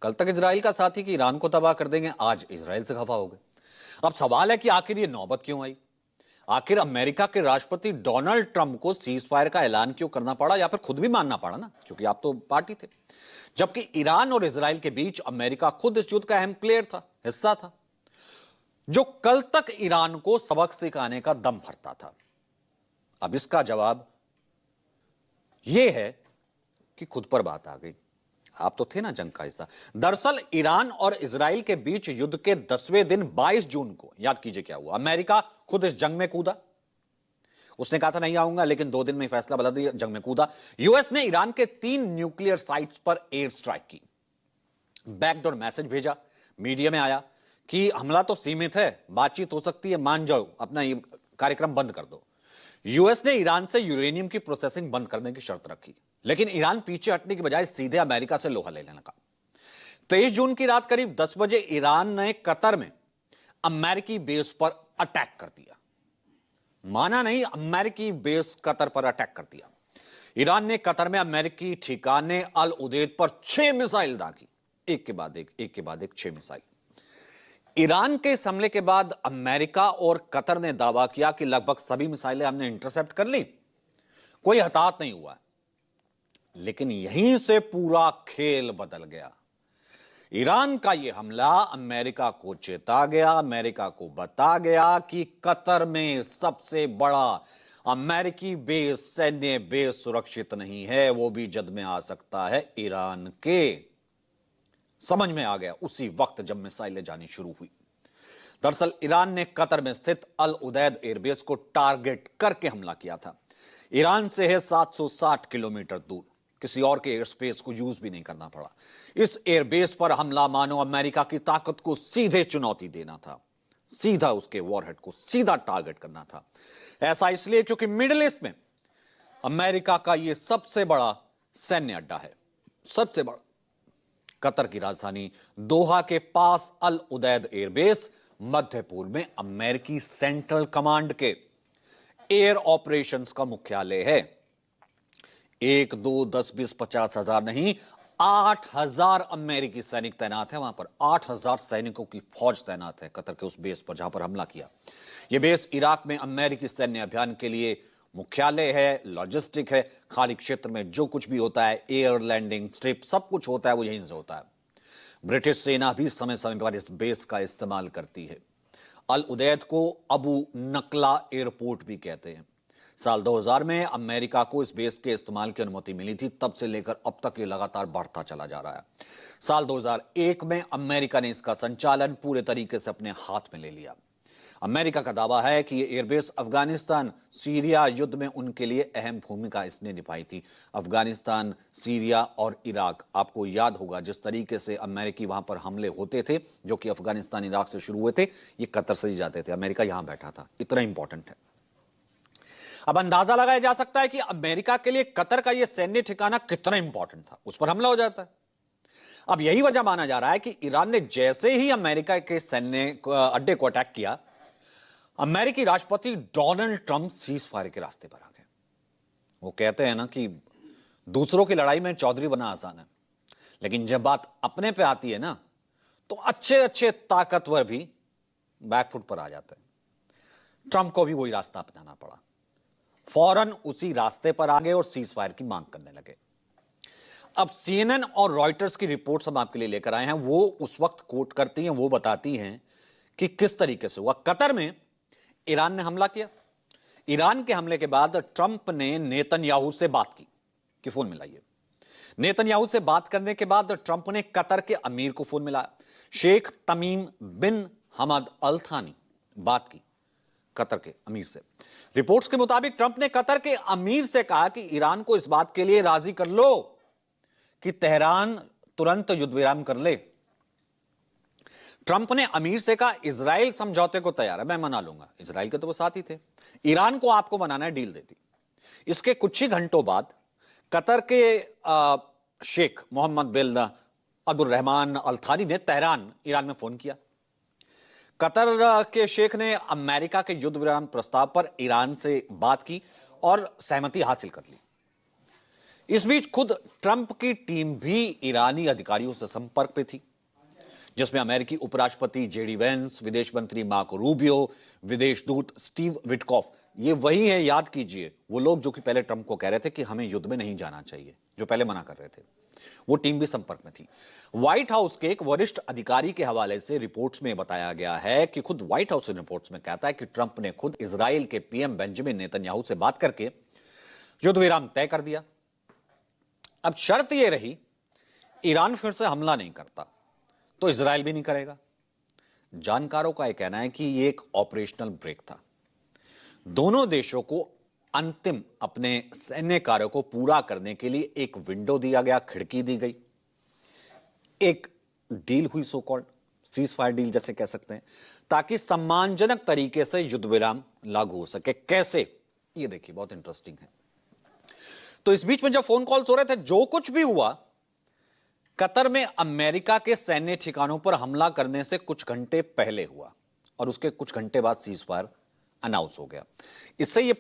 कल तक इजराइल का साथी कि ईरान को तबाह कर देंगे, आज इजराइल से खफा हो गए। अब सवाल है कि आखिर ये नौबत क्यों आई? आखिर अमेरिका के राष्ट्रपति डोनाल्ड ट्रंप को सीज फायर का ऐलान क्यों करना पड़ा, या फिर खुद भी मानना पड़ा ना, क्योंकि आप तो पार्टी थे। जबकि ईरान और इजराइल के बीच अमेरिका खुद इस युद्ध का अहम प्लेयर था, हिस्सा था, जो कल तक ईरान को सबक सिखाने का दम भरता था। अब इसका जवाब यह है कि खुद पर बात आ गई। आप तो थे ना जंग का हिस्सा। दरअसल ईरान और इजराइल के बीच युद्ध के 10वें दिन 22 जून को, याद कीजिए क्या हुआ, अमेरिका खुद इस जंग में कूदा। उसने कहा था नहीं आऊंगा, लेकिन 2 दिन में फैसला बदल दिया, जंग में कूदा। यूएस ने ईरान के 3 न्यूक्लियर साइट्स पर एयर स्ट्राइक की। बैकडोर मैसेज भेजा, मीडिया में आया कि हमला तो सीमित है, बातचीत हो सकती है, मान जाओ, अपना ये कार्यक्रम बंद कर दो। यूएस ने ईरान से यूरेनियम की प्रोसेसिंग बंद करने की शर्त रखी, लेकिन ईरान पीछे हटने की बजाय सीधे अमेरिका से लोहा ले लेने का। 23 जून की रात करीब 10 बजे ईरान ने कतर में अमेरिकी बेस पर अटैक कर दिया। माना नहीं, अमेरिकी बेस कतर पर अटैक कर दिया। ईरान ने कतर में अमेरिकी ठिकाने अल उदेद पर 6 मिसाइल दागी, एक के बाद एक 6 मिसाइल। ईरान के इस हमले के बाद अमेरिका और कतर ने दावा किया कि लगभग सभी मिसाइलें हमने इंटरसेप्ट कर ली, कोई हताहत नहीं हुआ। लेकिन यहीं से पूरा खेल बदल गया। ईरान का यह हमला अमेरिका को चेता गया, अमेरिका को बता गया कि कतर में सबसे बड़ा अमेरिकी बेस, सैन्य बेस सुरक्षित नहीं है, वो भी जद में आ सकता है ईरान के। समझ में आ गया उसी वक्त जब मिसाइलें जानी शुरू हुई। दरअसल ईरान ने कतर में स्थित अल उदैद एयरबेस को टारगेट करके हमला किया था। ईरान से है 760 किलोमीटर दूर, किसी और के एयर स्पेस को यूज भी नहीं करना पड़ा। इस एयरबेस पर हमला मानो अमेरिका की ताकत को सीधे चुनौती देना था, सीधा उसके वॉरहेड को सीधा टारगेट करना था। ऐसा इसलिए क्योंकि मिडिल ईस्ट में अमेरिका का यह सबसे बड़ा सैन्य अड्डा है, सबसे बड़ा। कतर की राजधानी दोहा के पास अल उदैद एयरबेस मध्य पूर्व में अमेरिकी सेंट्रल कमांड के एयर ऑपरेशंस का मुख्यालय है। 1, 2, 10, 20, 50 हजार नहीं, 8,000 अमेरिकी सैनिक तैनात है वहां पर। 8,000 सैनिकों की फौज तैनात है कतर के उस बेस पर जहां पर हमला किया। यह बेस इराक में अमेरिकी सैन्य अभियान के लिए मुख्यालय है, लॉजिस्टिक है। खाड़ी क्षेत्र में जो कुछ भी होता है, एयर लैंडिंग स्ट्रिप, सब कुछ होता है, वो यहीं से होता है। ब्रिटिश सेना भी समय समय पर इस बेस का इस्तेमाल करती है। अल उदैद को अबू नकला एयरपोर्ट भी कहते हैं। साल 2000 में अमेरिका को इस बेस के इस्तेमाल की अनुमति मिली थी, तब से लेकर अब तक ये लगातार बढ़ता चला जा रहा है। साल 2001 में अमेरिका ने इसका संचालन पूरे तरीके से अपने हाथ में ले लिया। अमेरिका का दावा है कि यह एयरबेस अफगानिस्तान सीरिया युद्ध में उनके लिए अहम भूमिका इसने निभाई थी। अफगानिस्तान, सीरिया और इराक, आपको याद होगा जिस तरीके से अमेरिकी वहां पर हमले होते थे, जो कि अफगानिस्तान इराक से शुरू हुए थे, ये कतर से ही जाते थे। अमेरिका यहां बैठा था, इतना इंपॉर्टेंट है। अब अंदाजा लगाया जा सकता है कि अमेरिका के लिए कतर का यह सैन्य ठिकाना कितना इंपॉर्टेंट था, उस पर हमला हो जाता है। अब यही वजह माना जा रहा है कि ईरान ने जैसे ही अमेरिका के सैन्य अड्डे को अटैक किया, अमेरिकी राष्ट्रपति डोनाल्ड ट्रंप सीज फायर के रास्ते पर आ गए। वो कहते हैं ना कि दूसरों की लड़ाई में चौधरी बना आसान है, लेकिन जब बात अपने पे आती है ना, तो अच्छे अच्छे ताकतवर भी बैकफुट पर आ जाते हैं। ट्रंप को भी वही रास्ता अपनाना पड़ा। फौरन उसी रास्ते पर आ गए और सीज फायर की मांग करने लगे। अब CNN और रॉयटर्स की रिपोर्ट्स हम आपके लिए लेकर आए हैं। वो उस वक्त कोट करती हैं, वो बताती हैं कि किस तरीके से हुआ। कतर में ईरान ने हमला किया। ईरान के हमले के बाद ट्रंप ने नेतन्याहू से बात की कि फोन मिलाइए। नेतन्याहू से बात करने के बाद ट्रंप ने कतर के अमीर को फोन मिलाया, शेख तमीम बिन हमद अल थानी। बात की कतर के अमीर से। रिपोर्ट्स के मुताबिक ट्रंप ने कतर के अमीर से कहा कि ईरान को इस बात के लिए राजी कर लो कि तेहरान तुरंत युद्ध विराम कर ले। ट्रंप ने अमीर से कहा इजराइल समझौते को तैयार है, मैं मना लूंगा। इजराइल के तो वो साथ ही थे। ईरान को आपको मनाना है, डील देती। इसके कुछ ही घंटों बाद कतर के शेख मोहम्मद बिन अब्दुल रहमान अल थानी ने तेहरान, ईरान में फोन किया। कतर के शेख ने अमेरिका के युद्ध विराम प्रस्ताव पर ईरान से बात की और सहमति हासिल कर ली। इस बीच खुद ट्रंप की टीम भी ईरानी अधिकारियों से संपर्क पे थी, जिसमें अमेरिकी उपराष्ट्रपति जेडी वेंस, विदेश मंत्री मार्को रूबियो, विदेश दूत स्टीव विटकॉफ, ये वही है, याद कीजिए, वो लोग जो कि पहले ट्रंप को कह रहे थे कि हमें युद्ध में नहीं जाना चाहिए, जो पहले मना कर रहे थे। वो टीम भी संपर्क में थी। व्हाइट हाउस के एक वरिष्ठ अधिकारी के हवाले से रिपोर्ट्स में बताया गया है कि खुद व्हाइट हाउस रिपोर्ट्स में कहता है कि ट्रंप ने खुद इजराइल के पीएम बेंजामिन नेतन्याहू से बात करके युद्ध विराम तय कर दिया। अब शर्त यह रही, ईरान फिर से हमला नहीं करता तो इजराइल भी नहीं करेगा। जानकारों का यह कहना है कि यह एक ऑपरेशनल ब्रेक था। दोनों देशों को अंतिम अपने सैन्य कार्यों को पूरा करने के लिए एक विंडो दिया गया, खिड़की दी गई, एक डील हुई, so called cease fire deal जैसे कह सकते हैं, ताकि सम्मानजनक तरीके से युद्ध विराम लागू हो सके। कैसे, ये देखिए, बहुत इंटरेस्टिंग है। तो इस बीच में जब फोन कॉल्स हो रहे थे, जो कुछ भी हुआ, कतर में अमेरिका के सैन्य ठिकानों पर हमला करने से कुछ घंटे पहले हुआ और उसके कुछ घंटे बाद सीज फायर अनाउंस हो गया। इससे यह